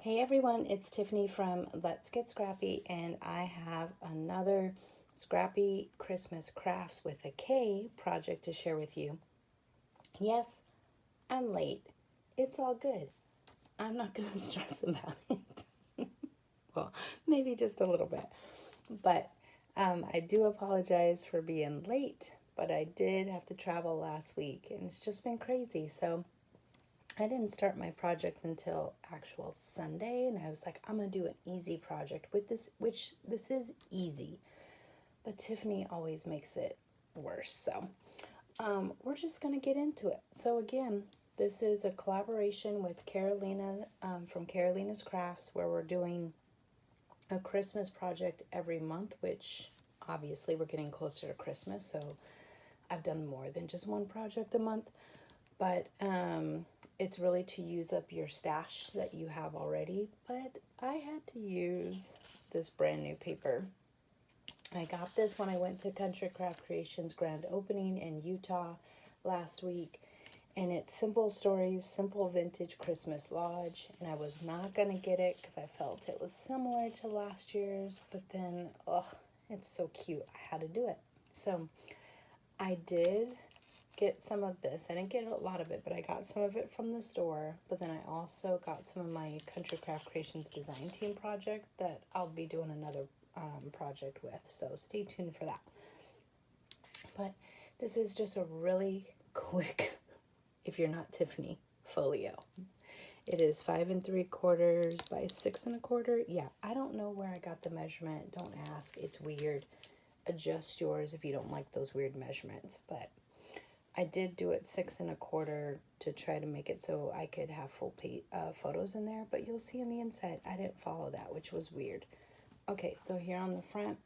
Hey everyone, it's Tiffany from Let's Get Scrappy, and I have another Scrappy Christmas Crafts with a K project to share with you. Yes, I'm late. It's all good. I'm not going to stress about it. Well, maybe just a little bit. But I do apologize for being late, but I did have to travel last week, and it's just been crazy. So I didn't start my project until actual Sunday, and I was like, I'm gonna do an easy project with this, which this is easy, but Tiffany always makes it worse. So we're just gonna get into it. So again, this is a collaboration with Karolina from Karolina's Crafts, where we're doing a Christmas project every month, which obviously we're getting closer to Christmas, so I've done more than just one project a month. But it's really to use up your stash that you have already. But I had to use this brand new paper. I got this when I went to Country Craft Creations grand opening in Utah last week. And it's Simple Stories, Simple Vintage Christmas Lodge. And I was not going to get it because I felt it was similar to last year's. But then, it's so cute. I had to do it. So I did get some of this. I didn't get a lot of it, but I got some of it from the store. But then I also got some of my Country Craft Creations design team project that I'll be doing another project with. So stay tuned for that. But this is just a really quick, if you're not Tiffany, folio. It is 5 3/4 by 6 1/4. Yeah, I don't know where I got the measurement. Don't ask. It's weird. Adjust yours if you don't like those weird measurements. But I did do it 6 1/4 to try to make it so I could have full photos in there, but you'll see on the inside I didn't follow that, which was weird. Okay, so here on the front,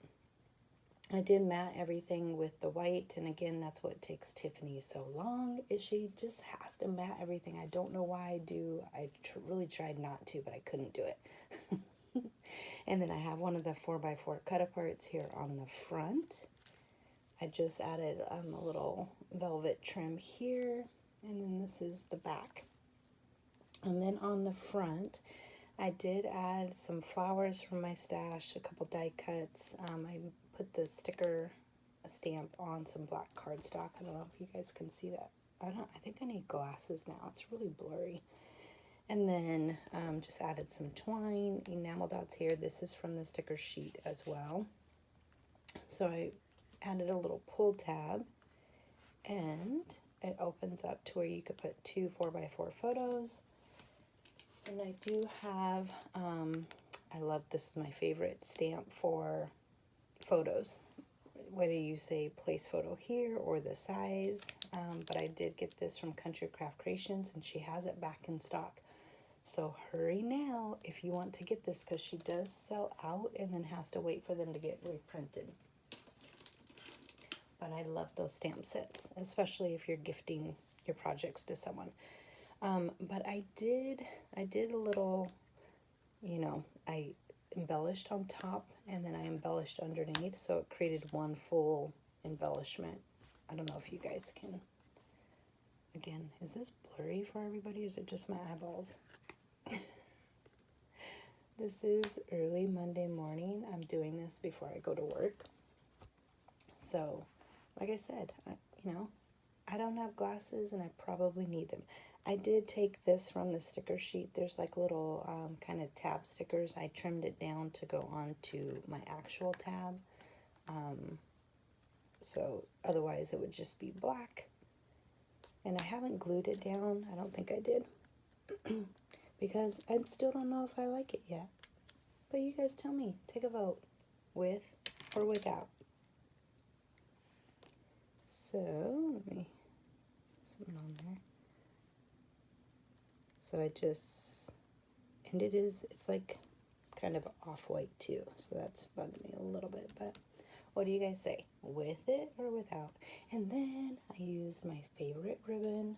I did matte everything with the white, and again, that's what takes Tiffany so long, is she just has to matte everything. I don't know why I do. I really tried not to, but I couldn't do it. And then I have one of the 4x4 cut-aparts here on the front. I just added a little velvet trim here, and then this is the back. And then on the front, I did add some flowers from my stash, a couple die cuts. I put the sticker stamp on some black cardstock. I don't know if you guys can see that. I think I need glasses now. It's really blurry. And then just added some twine, enamel dots here. This is from the sticker sheet as well. So I added a little pull tab, and it opens up to where you could put 2 4x4 photos. And I do have, I love, this is my favorite stamp for photos, whether you say place photo here or the size. But I did get this from Country Craft Creations, and she has it back in stock. So hurry now if you want to get this, because she does sell out and then has to wait for them to get reprinted. But I love those stamp sets, especially if you're gifting your projects to someone. But I did a little, I embellished on top, and then I embellished underneath, so it created one full embellishment. I don't know if you guys can. Again, is this blurry for everybody, or is it just my eyeballs? This is early Monday morning. I'm doing this before I go to work. So, like I said, I don't have glasses, and I probably need them. I did take this from the sticker sheet. There's like little kind of tab stickers. I trimmed it down to go onto my actual tab. So otherwise it would just be black. And I haven't glued it down. I don't think I did. Because I still don't know if I like it yet. But you guys tell me. Take a vote. With or without. So, let me put something on there. So I just, and it's like kind of off-white too, so that's bugging me a little bit, but what do you guys say? With it or without? And then I used my favorite ribbon.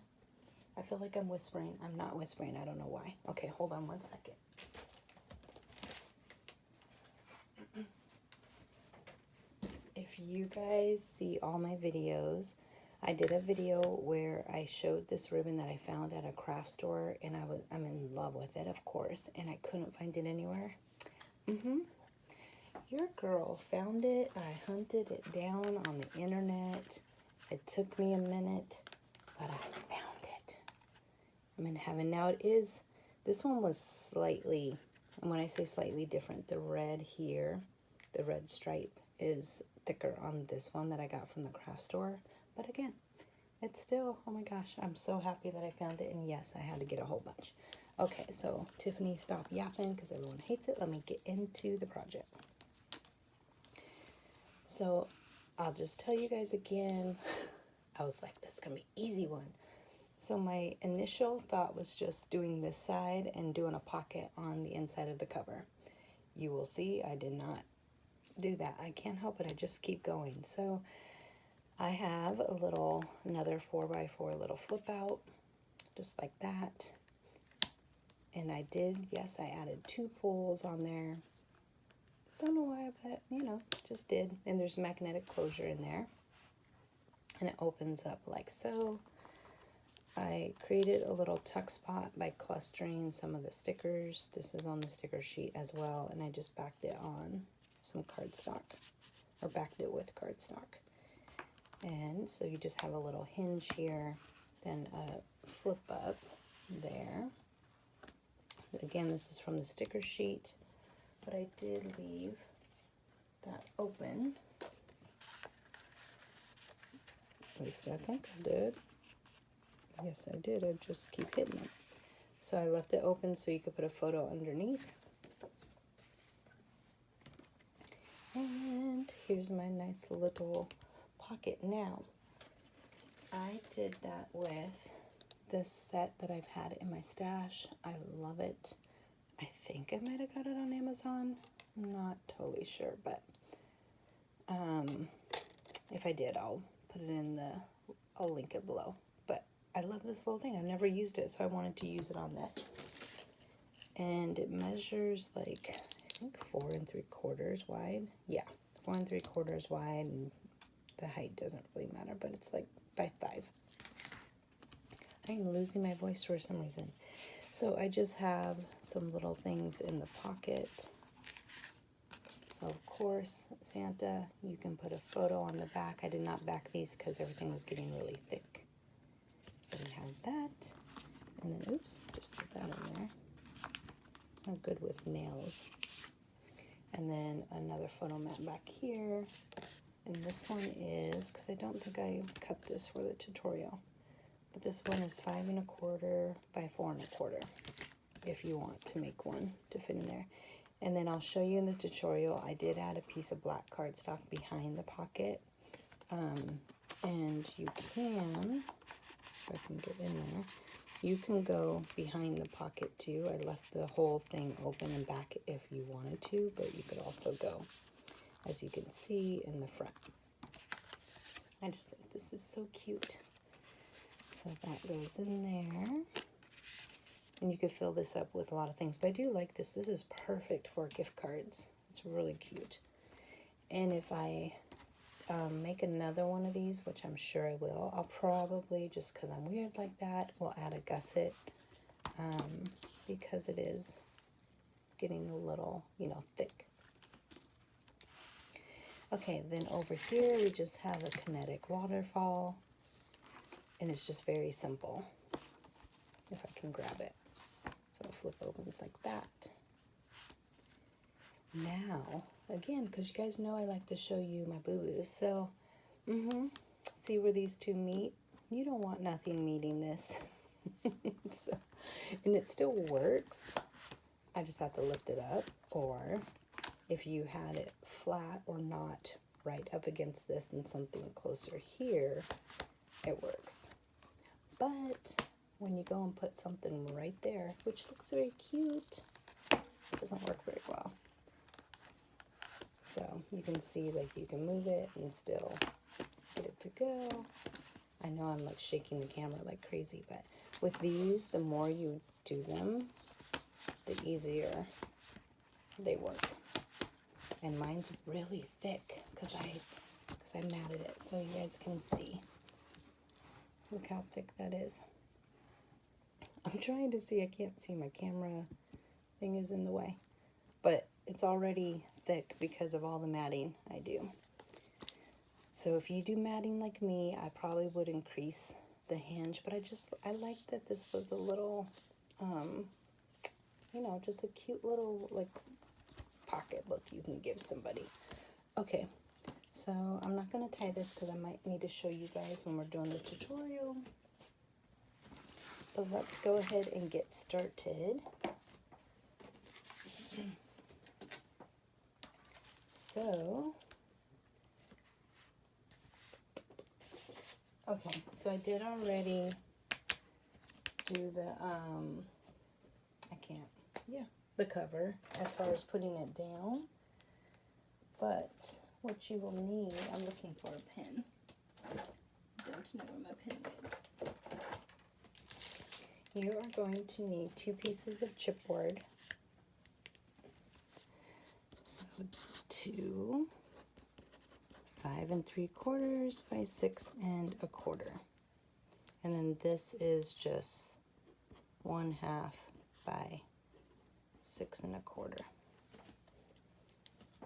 I feel like I'm whispering. I'm not whispering. I don't know why. Okay, hold on one second. If you guys see all my videos, I did a video where I showed this ribbon that I found at a craft store, and I'm in love with it, of course, and I couldn't find it anywhere. Your girl found it. I hunted it down on the internet. It took me a minute, but I found it. I'm in heaven. Now this one was slightly, and when I say slightly different, the red here, the red stripe is thicker on this one that I got from the craft store. But again, it's still, oh my gosh, I'm so happy that I found it. And yes, I had to get a whole bunch. Okay, so Tiffany, stop yapping because everyone hates it. Let me get into the project. So I'll just tell you guys again, I was like, this is going to be an easy one. So my initial thought was just doing this side and doing a pocket on the inside of the cover. You will see I did not do that. I can't help it. I just keep going. So I have another 4x4 little flip out, just like that. And I did, yes, I added 2 pulls on there. Don't know why, but you know, just did. And there's magnetic closure in there. And it opens up like so. I created a little tuck spot by clustering some of the stickers. This is on the sticker sheet as well. And I just backed it on some cardstock, or backed it with cardstock. And so you just have a little hinge here, then a flip up there. Again, this is from the sticker sheet, but I did leave that open. At least I think I did. Yes, I did. I just keep hitting it. So I left it open so you could put a photo underneath. And here's my nice little pocket. Now, I did that with this set that I've had in my stash. I love it. I think I might have got it on Amazon. I'm not totally sure, but if I did, I'll put it in I'll link it below. But I love this little thing. I've never used it, so I wanted to use it on this. And it measures like, I think 4 3/4 wide. Yeah, 4 3/4 wide, and the height doesn't really matter, but it's like by 5. I am losing my voice for some reason. So I just have some little things in the pocket. So of course, Santa, you can put a photo on the back. I did not back these because everything was getting really thick. So we have that. And then, oops, just put that in there. I'm good with nails. And then another photo mat back here. And this one is, because I don't think I cut this for the tutorial, but this one is 5 1/4 by 4 1/4 if you want to make one to fit in there. And then I'll show you in the tutorial, I did add a piece of black cardstock behind the pocket. And you can, if I can get in there, you can go behind the pocket too. I left the whole thing open and back if you wanted to, but you could also go, as you can see, in the front. I just think this is so cute. So that goes in there. And you could fill this up with a lot of things. But I do like this. This is perfect for gift cards. It's really cute. And if I make another one of these, which I'm sure I will, I'll probably, just because I'm weird like that, will add a gusset. Because it is getting a little, you know, thick. Okay, then over here we just have a kinetic waterfall. And it's just very simple. If I can grab it. So it flip opens like that. Now, again, because you guys know I like to show you my boo-boos. So, see where these two meet? You don't want nothing meeting this. So, and it still works. I just have to lift it up. Or if you had it flat or not right up against this and something closer here, it works. But when you go and put something right there, which looks very cute, it doesn't work very well. So you can see, like, you can move it and still get it to go. I know I'm like shaking the camera like crazy, but with these, the more you do them, the easier they work. And mine's really thick because I matted it, so you guys can see. Look how thick that is. I'm trying to see, I can't see, my camera thing is in the way. But it's already thick because of all the matting I do. So if you do matting like me, I probably would increase the hinge, but I like that this was a little, you know, just a cute little, like, pocket look you can give somebody. Okay, so I'm not going to tie this because I might need to show you guys when we're doing the tutorial. But let's go ahead and get started. So, okay, so I did already do the, the cover as far as putting it down. But what you will need, I'm looking for a pen. Don't know where my pen went. You are going to need 2 pieces of chipboard. So 2 5 3/4 by 6 1/4. And then this is just 1/2 by 6 1/4.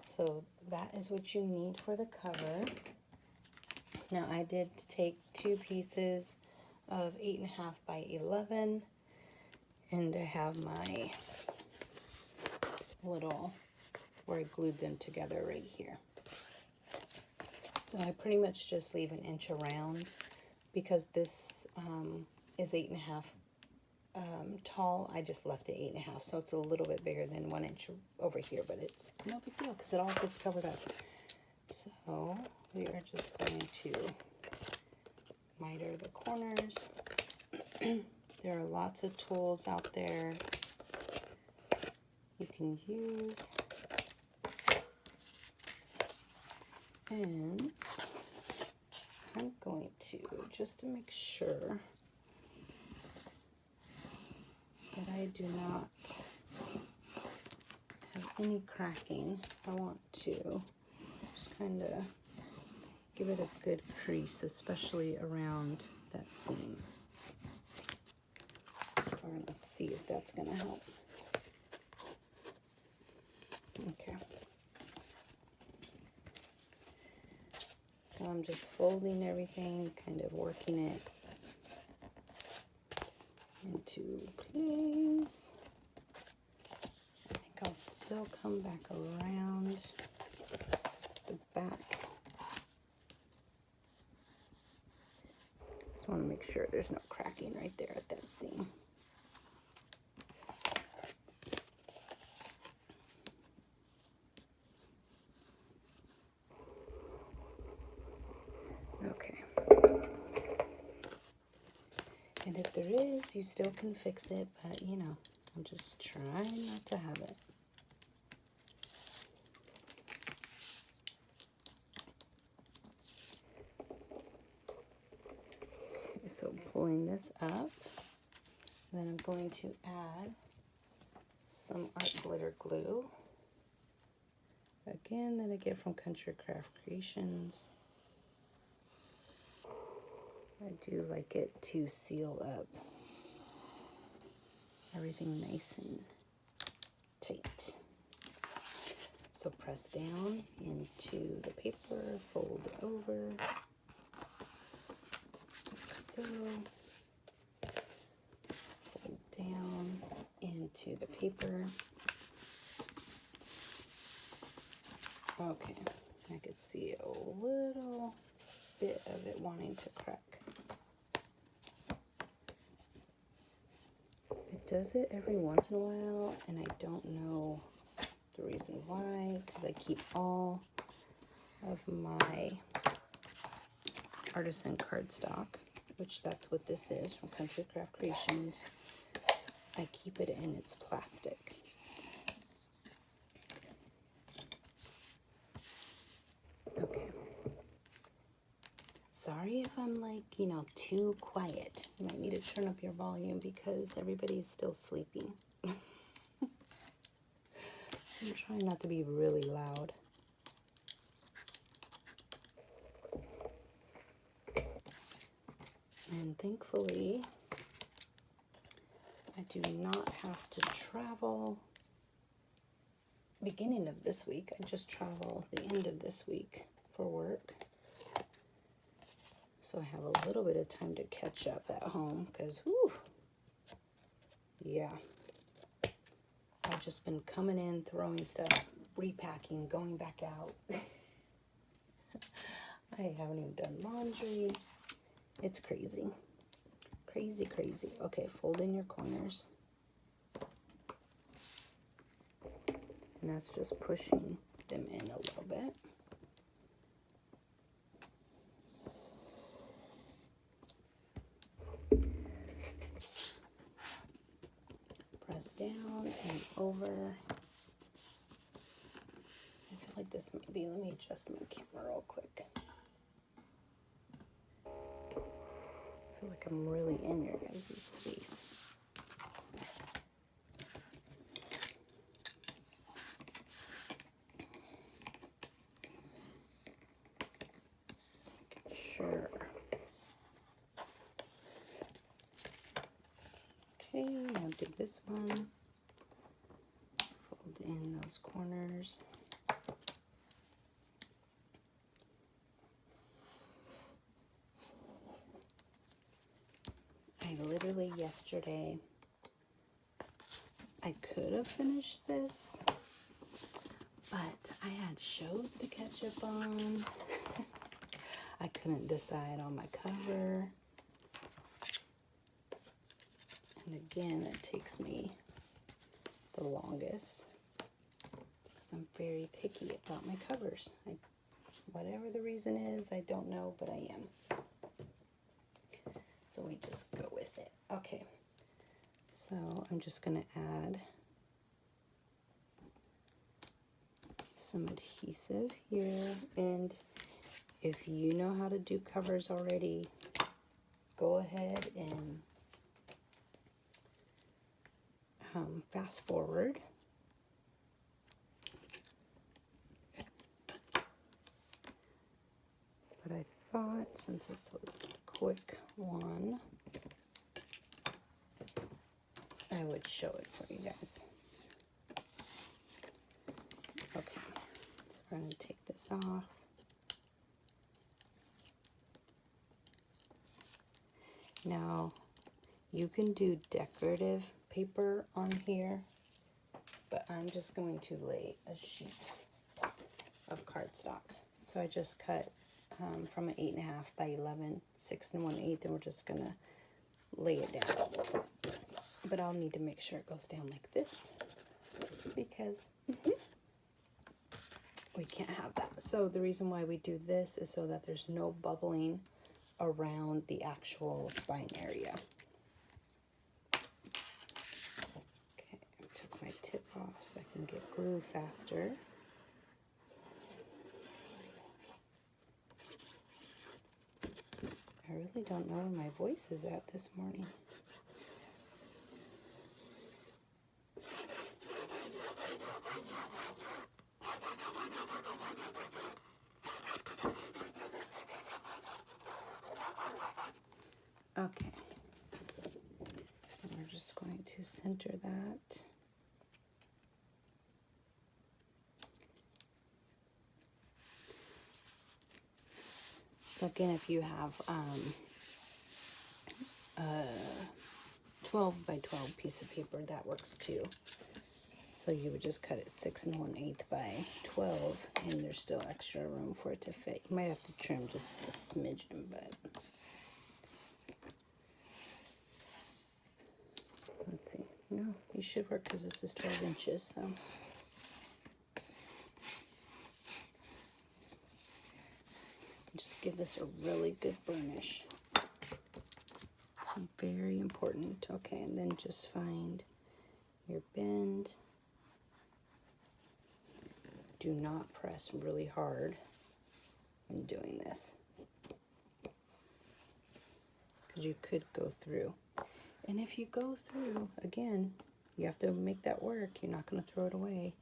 So that is what you need for the cover. Now I did take 2 pieces of 8 1/2 by 11, and I have my little, where I glued them together right here. So I pretty much just leave 1 inch around because this is 8 1/2 tall. I just left it 8 1/2, so it's a little bit bigger than 1 inch over here, but it's no big deal because it all gets covered up. So we are just going to miter the corners. There are lots of tools out there you can use. And I'm going to, just to make sure that I do not have any cracking, I want to just kind of give it a good crease, especially around that seam. We're going to see if that's going to help. Okay. So I'm just folding everything, kind of working it into place. I think I'll still come back around the back. Just want to make sure there's no cracking right there at that seam. Okay. And if there is, you still can fix it, but you know, I'm just trying not to have it. Okay, so pulling this up, then I'm going to add some art glitter glue. Again, that I get from Country Craft Creations. I do like it to seal up everything nice and tight. So press down into the paper, fold it over, like so. Fold down into the paper. Okay, I could see a little bit of it wanting to crack. It does it every once in a while, and I don't know the reason why, because I keep all of my Artisan cardstock, which that's what this is from Country Craft Creations. I keep it in its plastic. Okay. Sorry if I'm like, you know, too quiet. You might need to turn up your volume because everybody is still sleeping. So I'm trying not to be really loud. And And thankfully, I do not have to travel beginning of this week. I just travel the end of this week for work. So I have a little bit of time to catch up at home because, whew, yeah. I've just been coming in, throwing stuff, repacking, going back out. I haven't even done laundry. It's crazy. Crazy, crazy. Okay, fold in your corners. And that's just pushing them in a little bit. Press down and over. I feel like this might be, let me adjust my camera real quick. I feel like I'm really in your guys' face. Sure. Okay, now do this one. Fold in those corners. I literally yesterday, I could have finished this, but I had shows to catch up on. I couldn't decide on my cover. And again, it takes me the longest because I'm very picky about my covers. Whatever the reason is, I don't know, but I am. So we just go with it. Okay, so I'm just going to add some adhesive here, and if you know how to do covers already, go ahead and fast forward. But I thought, since this was a quick one, I would show it for you guys. Okay, so we're going to take this off. Now, you can do decorative paper on here, but I'm just going to lay a sheet of cardstock. So I just cut from an 8.5 by 11, 6 1/8, and we're just going to lay it down. But I'll need to make sure it goes down like this because we can't have that. So the reason why we do this is so that there's no bubbling around the actual spine area. Okay, I took my tip off so I can get glue faster. I really don't know where my voice is at this morning. Okay, and we're just going to center that. So again, if you have 12 by 12 piece of paper, that works too. So you would just cut it 6 1/8 by 12, and there's still extra room for it to fit. You might have to trim just a smidgen, but let's see. No, you should work because this is 12 inches, so. Just give this a really good burnish. So very important. Okay, and then just find your bend. Do not press really hard when doing this, because you could go through. And if you go through, again, you have to make that work. You're not going to throw it away.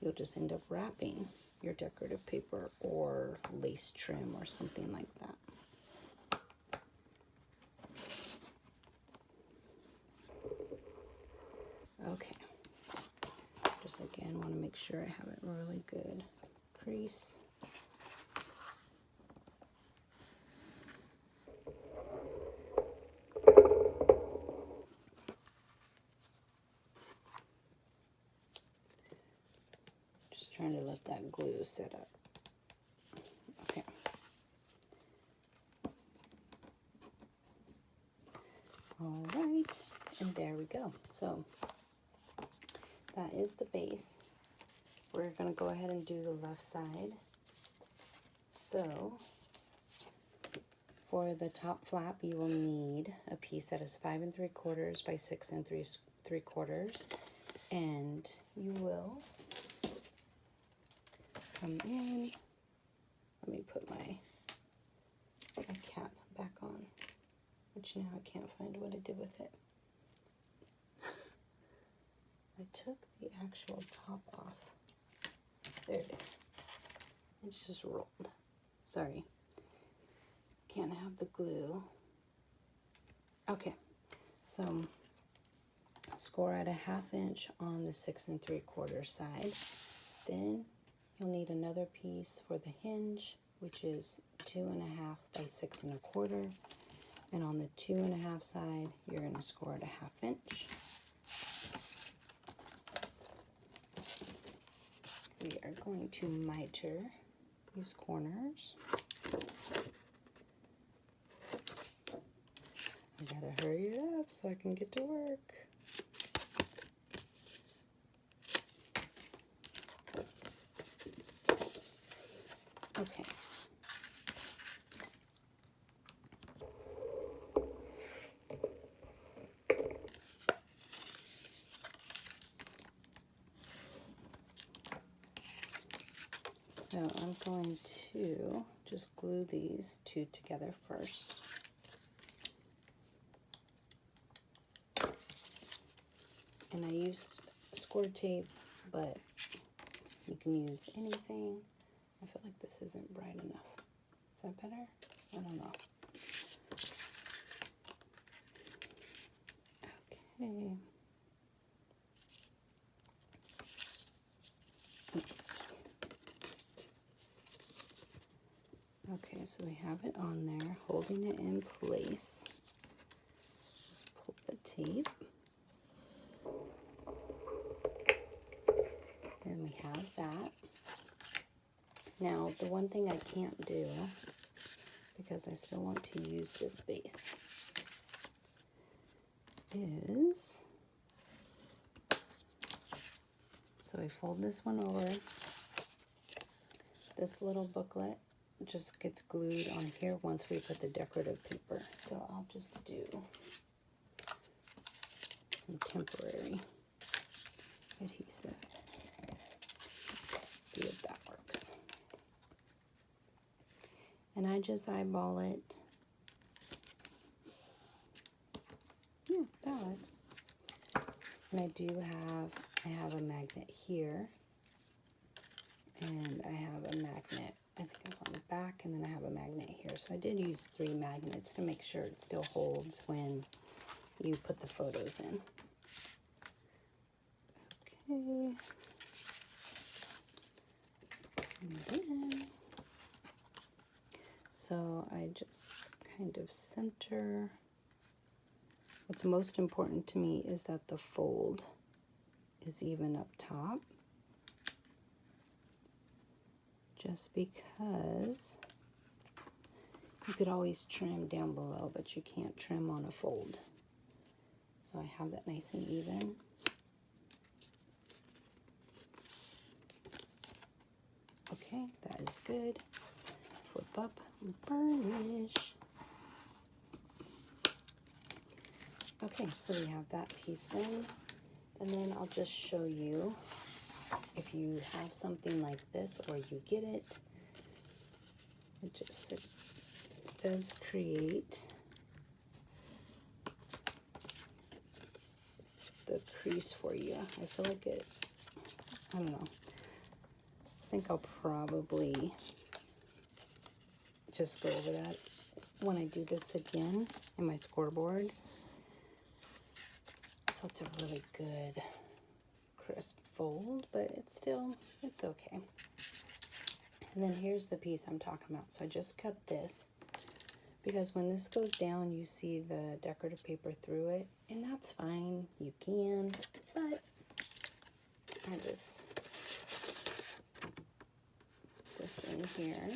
You'll just end up wrapping your decorative paper or lace trim or something like that. Okay. Just again, want to make sure I have a really good crease. Just trying to let that glue set up. Okay. All right, and there we go. So that is the base. We're going to go ahead and do the left side. So for the top flap, you will need a piece that is 5 3/4 by 6 3/4, and you will come in. Let me put my cap back on, which now I can't find what I did with it. I took the actual top off. There it is. It just rolled. Sorry. Can't have the glue. Okay. So score at a 1/2 inch on the 6 3/4 side. Then you'll need another piece for the hinge, which is 2 1/2 by 6 1/4. And on the 2 1/2 side, you're going to score at a 1/2 inch. We are going to miter these corners. I gotta hurry it up so I can get to work. Okay. So I'm going to just glue these two together first. And I used score tape, but you can use anything. I feel like this isn't bright enough. Is that better? I don't know. Okay. Oops. Okay, so we have it on there, holding it in place. Just pull the tape. And we have that. Now, the one thing I can't do, because I still want to use this base, is, so I fold this one over. This little booklet just gets glued on here once we put the decorative paper. So I'll just do some temporary adhesive. See if that works. And I just eyeball it. Yeah, that works. And I have a magnet here. And I have a magnet, I think it's on the back, and then I have a magnet here. So I did use 3 magnets to make sure it still holds when you put the photos in. Okay. And then, so I just kind of center. What's most important to me is that the fold is even up top. Just because you could always trim down below, but you can't trim on a fold. So I have that nice and even. Okay, that is good. Flip up, burnish. Okay, so we have that piece then. And then I'll just show you, if you have something like this or you get it, it does create the crease for you. I feel like it, I don't know. I think I'll probably just go over that when I do this again in my scoreboard. So So it's a really good crisp fold, but it's okay. And then here's the piece I'm talking about. So I just cut this because when this goes down, you see the decorative paper through it, and that's fine. You can, but I just put this in here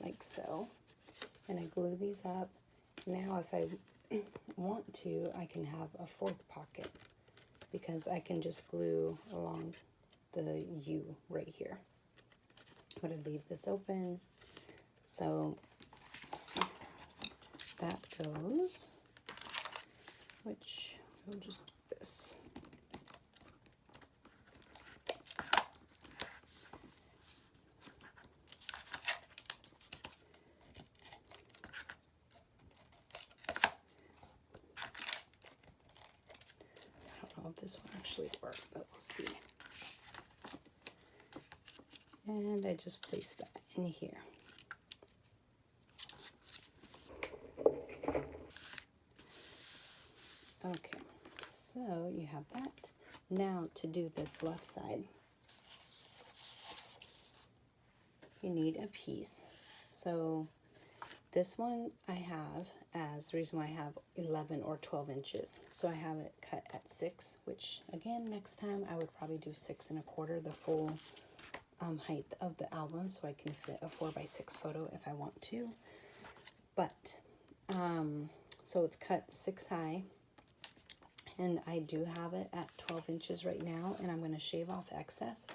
like so, and I glue these up. Now if I want to, I can have a fourth pocket because I can just glue along the U right here. But I leave this open, so that goes, which we'll just do this. I don't know if this will actually work, but we'll see. And I just place that in here. Okay, so you have that. Now to do this left side, you need a piece. So this one I have as, the reason why I have 11 or 12 inches. So I have it cut at 6, which again, next time I would probably do 6 1/4, the full height of the album, so I can fit a 4x6 photo if I want to. But so it's cut 6 high, and I do have it at 12 inches right now, and I'm going to shave off excess.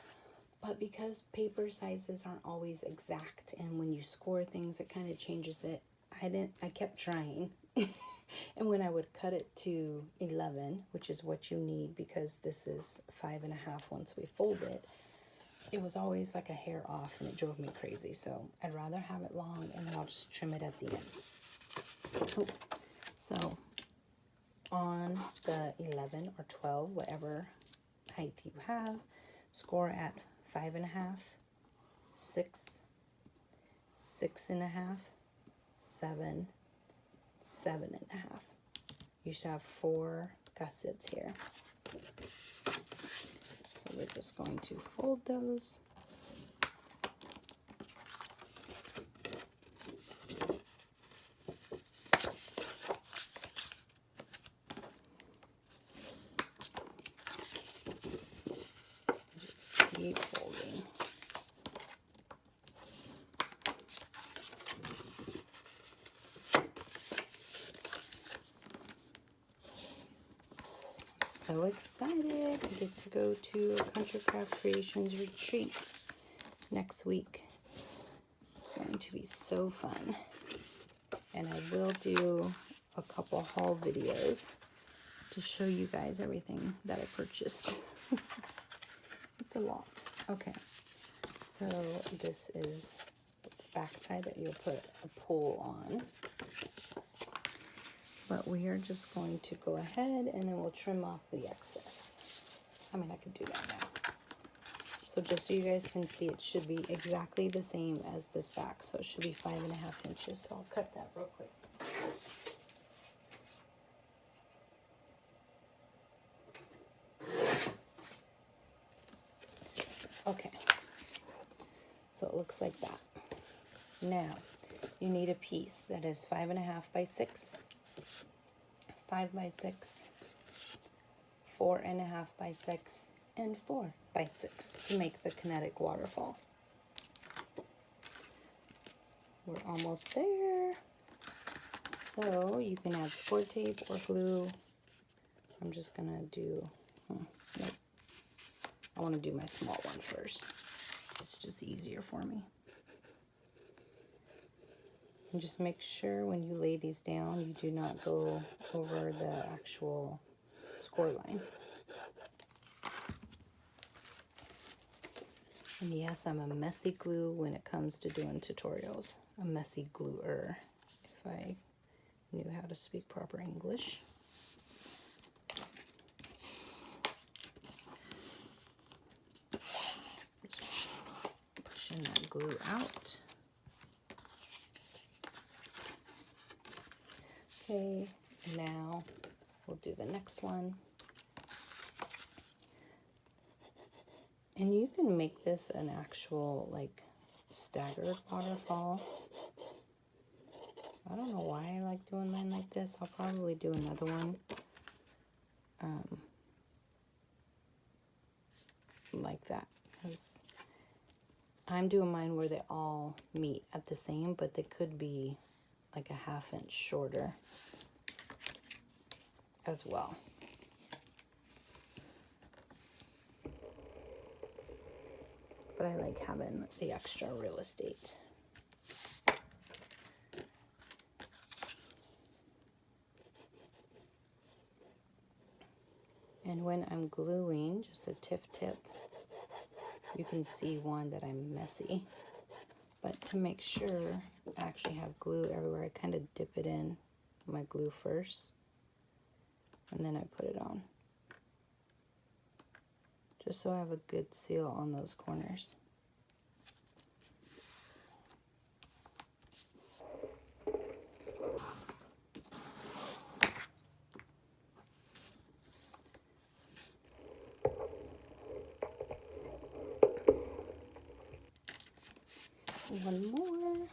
But because paper sizes aren't always exact, and when you score things it kind of changes it, I kept trying. And when I would cut it to 11, which is what you need because this is 5 1/2 once we fold it, it was always like a hair off, and it drove me crazy. So I'd rather have it long, and then I'll just trim it at the end. Oh. So on the 11 or 12, whatever height you have, score at 5 1/2, 6, 6 1/2, 7, 7 1/2. You should have 4 gussets here. So we're just going to fold those. Just keep folding. So excited to get to go to a Country Craft Creations retreat next week. It's going to be so fun. And I will do a couple haul videos to show you guys everything that I purchased. It's a lot. Okay, so this is the back side that you'll put a pull on. But we are just going to go ahead and then we'll trim off the excess. I mean, I could do that now. So just so you guys can see, it should be exactly the same as this back. So it should be 5 1/2 inches. So I'll cut that real quick. Okay. So it looks like that. Now, you need a piece that is 5 1/2 by 6. 5 by 6, 4 1/2 by 6, and 4 by 6 to make the kinetic waterfall. We're almost there. So you can add score tape or glue. I'm just gonna do, nope. I want to do my small one first. It's just easier for me. And just make sure when you lay these down, you do not go over the actual score line. And yes, I'm a messy glue when it comes to doing tutorials. A messy gluer, if I knew how to speak proper English. Just pushing that glue out. Okay, Now we'll do the next one. And you can make this an actual like staggered waterfall. I don't know why I like doing mine like this. I'll probably do another one like that, because I'm doing mine where they all meet at the same, but they could be like a 1/2 inch shorter as well. But I like having the extra real estate. And when I'm gluing, just a tip, you can see one that I'm messy. But to make sure I actually have glue everywhere, I kind of dip it in my glue first, and then I put it on. Just so I have a good seal on those corners. One more.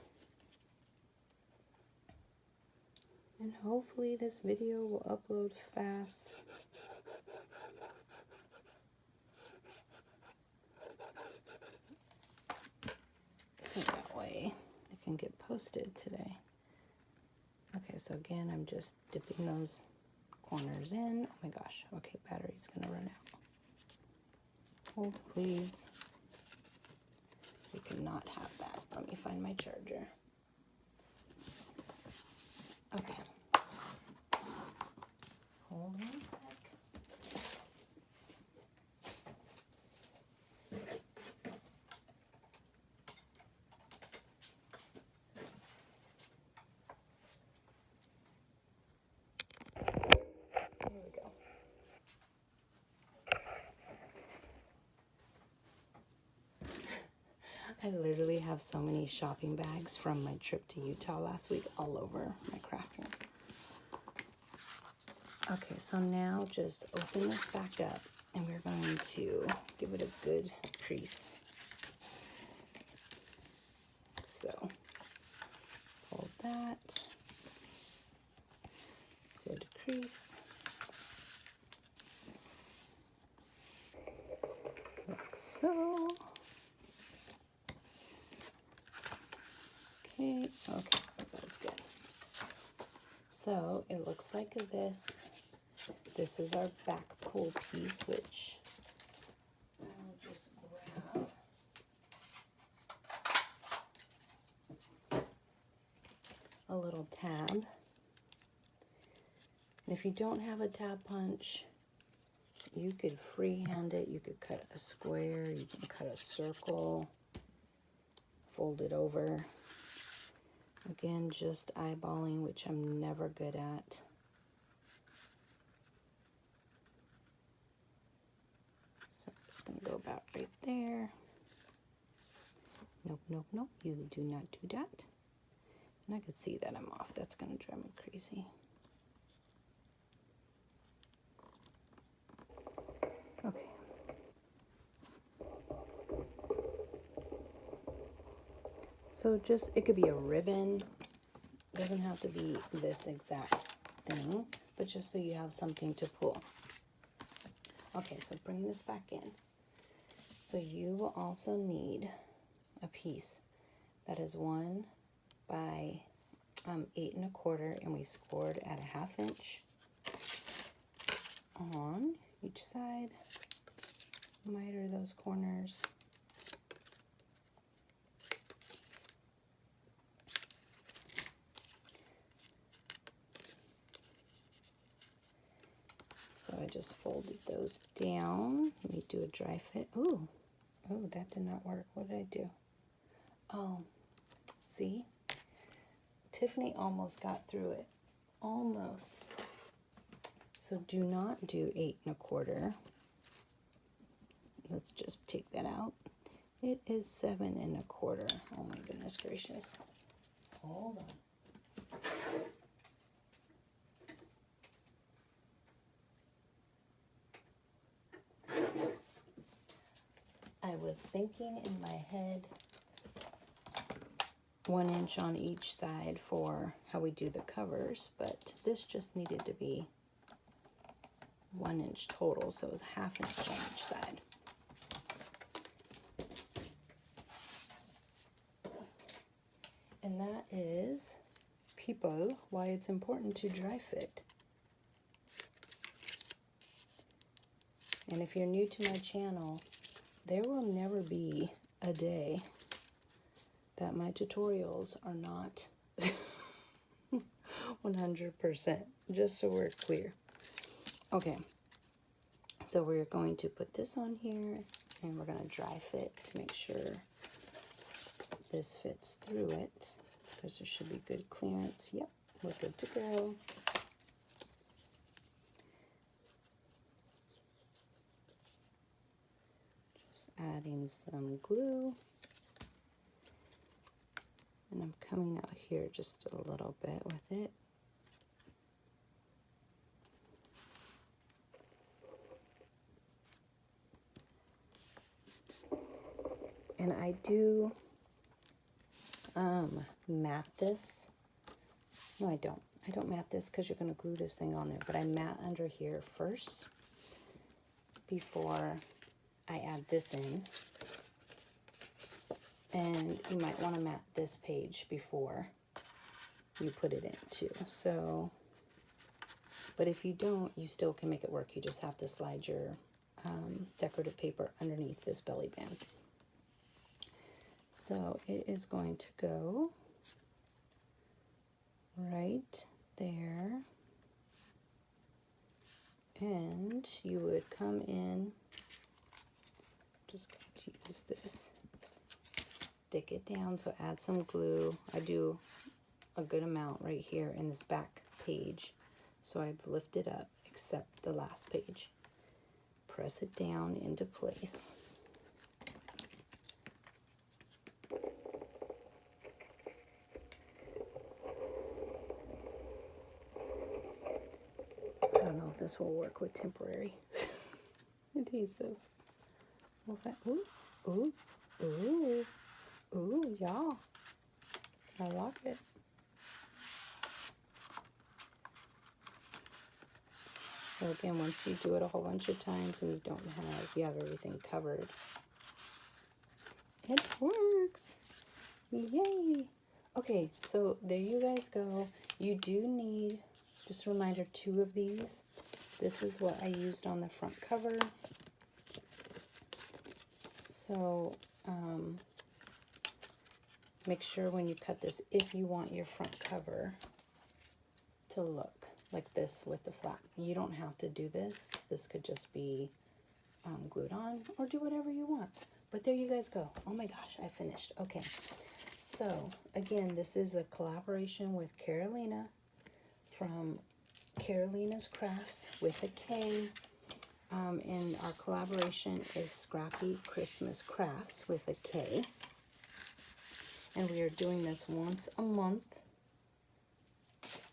And hopefully this video will upload fast. So that way it can get posted today. Okay, so again, I'm just dipping those corners in. Oh my gosh, okay, battery's gonna run out. Hold please. We cannot have that. Let me find my charger. Okay. Hold on a sec. There we go. I literally have so many shopping bags from my trip to Utah last week all over my craft room. Okay, so now just open this back up and we're going to give it a good crease. So hold that, good crease. Like so. Okay, that's good. So it looks like this. This is our back pull piece, which I'll just grab a little tab. And if you don't have a tab punch, you could freehand it. You could cut a square, you can cut a circle, fold it over. Again, just eyeballing, which I'm never good at. So I'm just going to go about right there. Nope, nope, nope. You do not do that. And I can see that I'm off. That's going to drive me crazy. Okay. So just, it could be a ribbon. It doesn't have to be this exact thing, but just so you have something to pull. Okay, so bring this back in. So you will also need a piece that is 1 by 8 1/4, and we scored at a 1/2 inch on each side. Miter those corners. So I just folded those down. Let me do a dry fit. Ooh, oh, that did not work. What did I do? Oh, see? Tiffany almost got through it. Almost. So do not do 8 1/4. Let's just take that out. It is 7 1/4. Oh my goodness gracious. Hold on. was thinking in my head 1 inch on each side for how we do the covers, but this just needed to be 1 inch total, so it was 1/2 inch on each side. And that is, people, why it's important to dry fit. And if you're new to my channel, there will never be a day that my tutorials are not 100%, just so we're clear. Okay, so we're going to put this on here, and we're going to dry fit to make sure this fits through it, because there should be good clearance. Yep, we're good to go. Just adding some glue. And I'm coming out here just a little bit with it. And I do mat this. No, I don't. I don't mat this because you're going to glue this thing on there. But I mat under here first before I add this in. And you might want to mat this page before you put it in too. So, but if you don't, you still can make it work. You just have to slide your decorative paper underneath this belly band. So it is going to go right there. And you would come in, just going to use this, stick it down, so add some glue. I do a good amount right here in this back page, so I've lifted up except the last page. Press it down into place. I don't know if this will work with temporary adhesive. Okay. Ooh, ooh, ooh. Ooh, yeah. I like it. So again, once you do it a whole bunch of times and you have everything covered, it works. Yay. Okay, so there you guys go. You do need, just a reminder, 2 of these. This is what I used on the front cover. So, make sure when you cut this, if you want your front cover to look like this with the flap, you don't have to do this. This could just be glued on, or do whatever you want. But there you guys go. Oh my gosh, I finished. Okay, so again, this is a collaboration with Karolina from Karolina's Crafts with a K. And our collaboration is Scrappychristmaskrafts with a K. And we are doing this once a month.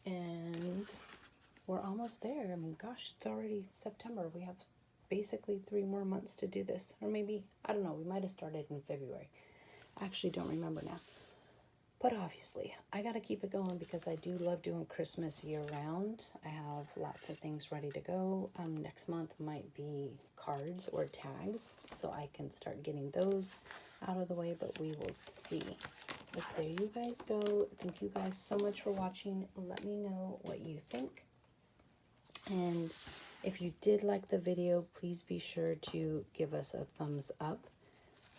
And we're almost there. I mean, gosh, it's already September. We have basically 3 more months to do this. Or maybe, I don't know, we might have started in February. I actually don't remember now. But obviously, I got to keep it going because I do love doing Christmas year-round. I have lots of things ready to go. Next month might be cards or tags, so I can start getting those out of the way, but we will see. But there you guys go. Thank you guys so much for watching. Let me know what you think. And if you did like the video, please be sure to give us a thumbs up.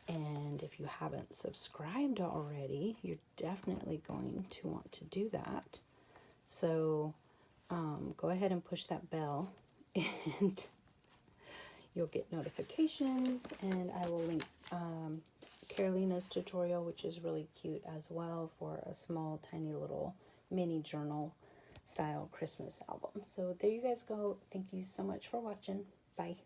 And if you haven't subscribed already, you're definitely going to want to do that. So go ahead and push that bell and you'll get notifications. And I will link Karolina's tutorial, which is really cute as well, for a small, tiny little mini journal style Christmas album. So there you guys go. Thank you so much for watching. Bye.